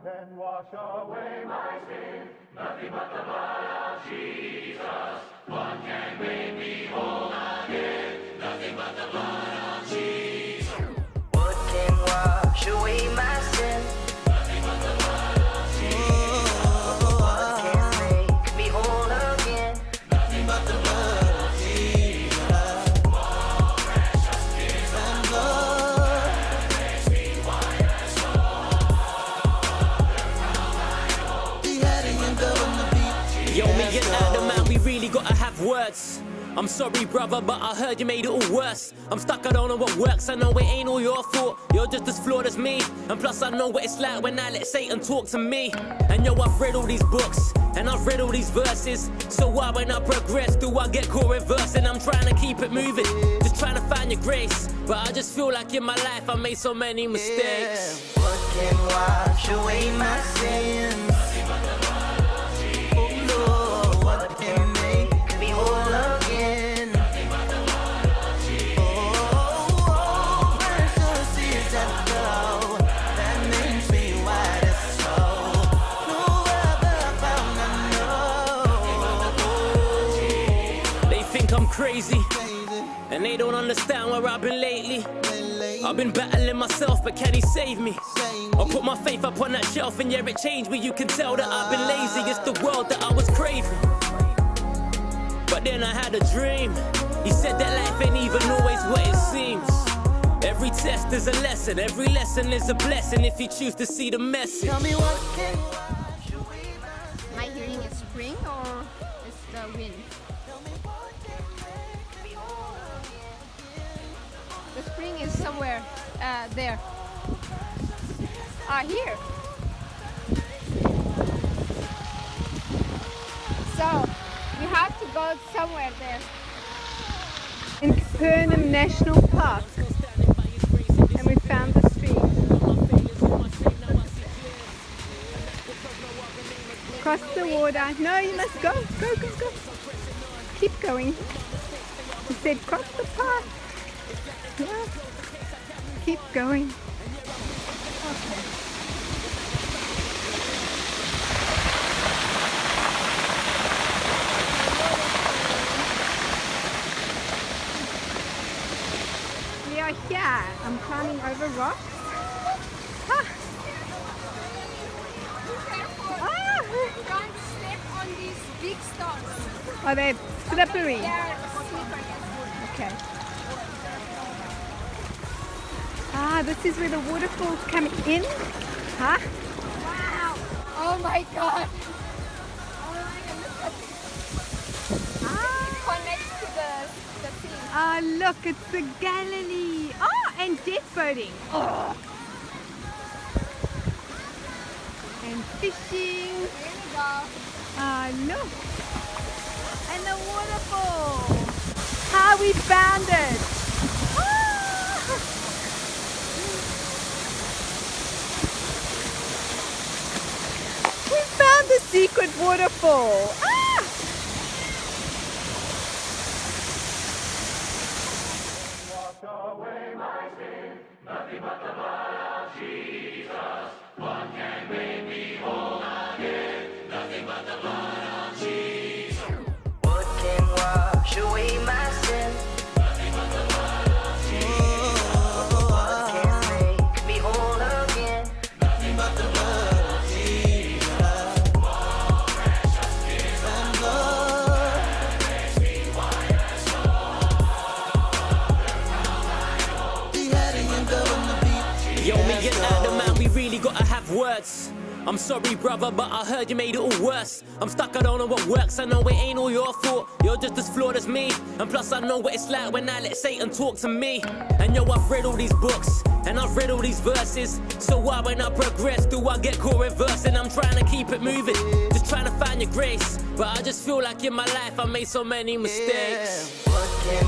can wash away my sin. Nothing but the blood of Jesus. What can make me whole again? Nothing but the blood of Jesus. What can wash away my sin? Nothing but the blood of Jesus. What can make me whole again? Nothing but the blood of Jesus. More precious is the blood that makes me white as snow. Yo, me and Adam, man, we really gotta have words. I'm sorry, brother, but I heard you made it all worse. I'm stuck, I don't know what works. I know it ain't all your fault. You're just as flawed as me. And plus, I know what it's like when I let Satan talk to me. And yo, I've read all these books, and I've read all these verses. So why, when I progress, do I get caught reversing? I'm trying to keep it moving, just trying to find your grace. But I just feel like in my life I made so many mistakes. What can wash away my sins? Oh Lord, what can make me whole again? Oh, precious is that blood that makes me white as snow. No other found I know. They think I'm crazy, and they don't understand where I've been lately. I've been battling myself, but can he save me? I put my faith up on that shelf, and yeah, it changed me. You can tell that I've been lazy. It's the world that I was craving. But then I had a dream. He said that life ain't even always what it seems. Every test is a lesson, every lesson is a blessing if you choose to see the message. Tell me what can wash away my Am I hearing a spring or is the wind? Tell me what can make me whole again. The spring is somewhere there. Here. So you have to go somewhere there. In Capernaum National Park, and we found the stream. Cross the water. No, you must go. Go, go, go. Keep going. He said cross the path. Yeah. Keep going. Okay. We are here. I'm climbing over rocks. Ah. Ah. Don't step on these big stones. Are they slippery? They're slippery, yes. Okay. This is where the waterfalls come in. Huh? Wow. Oh my god. Oh my god, look at this. It connects to the sea. Ah, look, it's the Galilee. Oh, and jet boating. Oh. And fishing. Here we go. Ah, look. And the waterfall. Ah, we found it. Ah. We found the secret waterfall. Ah! Wash away my sin. Nothing but the blood of Jesus. What can make me whole again? Nothing but the blood of Jesus. What can wash away my sin? Nothing but the blood of Jesus. What can make me whole again? Nothing but the blood of Jesus. More precious is the blood that makes me white as snow. Yo, me and Adam, man, we really gotta have words. I'm sorry, brother, but I heard you made it all worse. I'm stuck, I don't know what works. I know it ain't all your fault. You're just as flawed as me. And plus, I know what it's like when I let Satan talk to me. And yo, I've read all these books, and I've read all these verses. So why, when I progress, do I get caught reversing? I'm trying to keep it moving, just trying to find your grace. But I just feel like in my life I made so many mistakes. What can